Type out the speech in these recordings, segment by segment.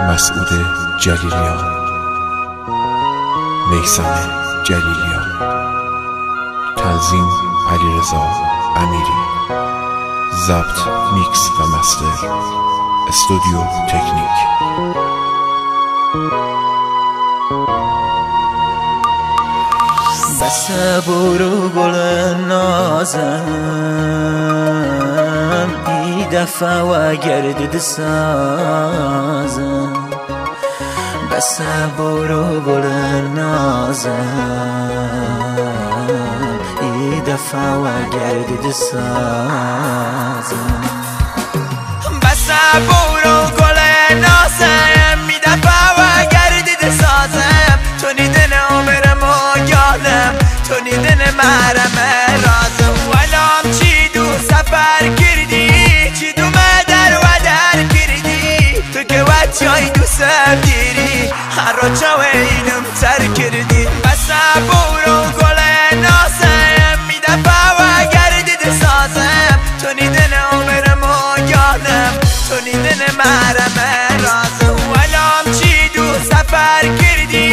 مسعود جلیلیان، میثم جلیلیان، تنظیم علیرضا امیری، ضبط، میکس و مستر استودیو تکنیک. بس برو گل نازم ای دفعه و گردد سازم. بس برو گل نازم ای دفعه و گردد سازم. بس برو گل نازم ای دفعه و گردد سازم. تو نیدن عمرم و گالم، تو نیدن مرم رازم. ولام چی دو سفر کردی، چی دو مدر و در کردی. تو که وچای دو سب دیری، هر رو چاوینم تر کردی. بس برو گل نازم ای دفعه و گردد سازم. تو نیدن عمرم و گالم، تو نیدن مرم رازم. ولام چی دو سفر کردی،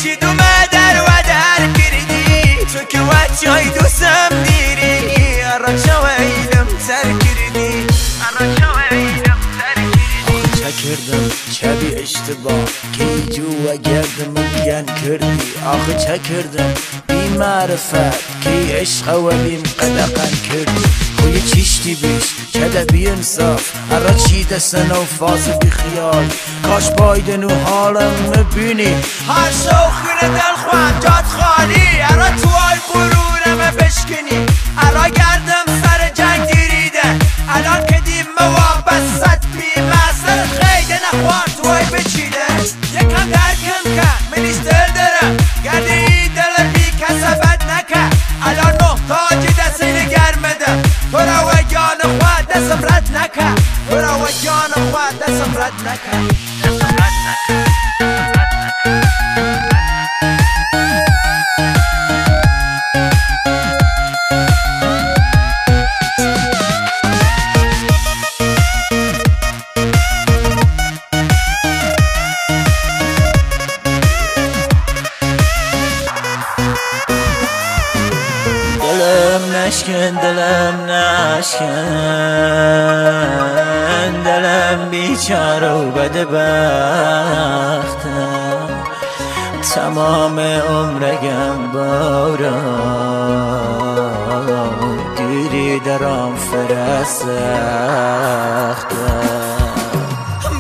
چی دو مدر و در کردی. تو که وچای دوستم دیری، ارا چاوینم تر کردی، ارا چاوینم تر کردی. آخه چه کردم چه بی اشتباه که جو و گردم بیان کردی. آخه چه کردم بی معرفت که عشق و بیم قدقن کردی. خوی چیشتی بیش چه ده بی انصاف، ارا چی دستن و فاز بی خیال. کاش بایدن و حالم مبینی، هر شوخین دل خوان جات خالی. ارا توای قرورم بشکنی، ارا گردم سر جنگ دیریده. الان که دیم موابست بی مزر خیده نخوار توای بچیده. یکم درکم کن منیش دل دارم، گرده ای دل بی کسبت نکن. الان محتاج دستین گرمده، تو را و جان خواه دستم رد نکن. تو را و جان خواه دستم رد نکن، دستم رد نکن. دلم نشکن دلم نشکن، دلم بیچاره و بدبختم. تمام عمرگم باران دیری درام فرستختم.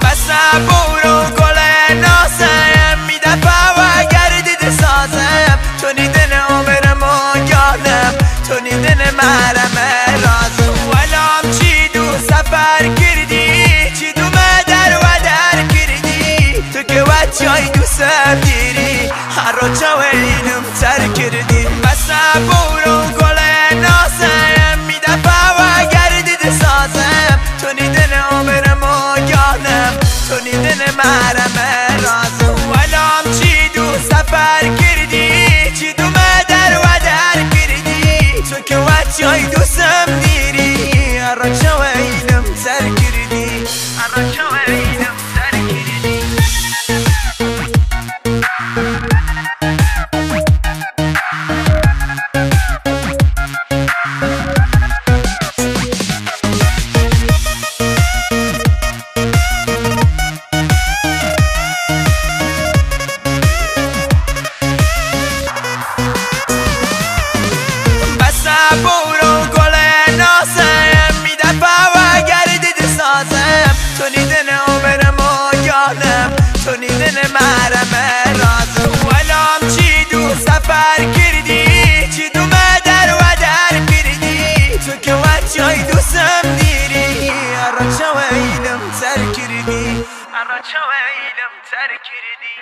بس برو گل نازم ای دفعه و گردد سازم. تو نیدن عمرم و گالم، تو نیدن مرم رازم. ولام چی دو سفر کردی، چی دو مدر و در کردی. تو که وچای دو سب دیری، هر رو چاوینم تر کردی. بس برو گل نازم ای دفعه و گردد سازم. تو نیدن عمرم و گالم، تو نیدن مرم رازم. ولام چی دو سفر کردی، چی دو مدر و در کردی. تو که وچای دوستم دیری، ارا چاوینم تر کردی، ارا چاوینم تر کردی. برو گل نازم ای دفعه و گردد سازم. تو نیدن عمرم و گالم، تو نیدن مرم رازم. ولام چی دو سفر کردی، چی دو مدر و در کردی. تو که وچای دوستم دیری، ارا چاوینم تر کردی، ارا چاوینم تر کردی.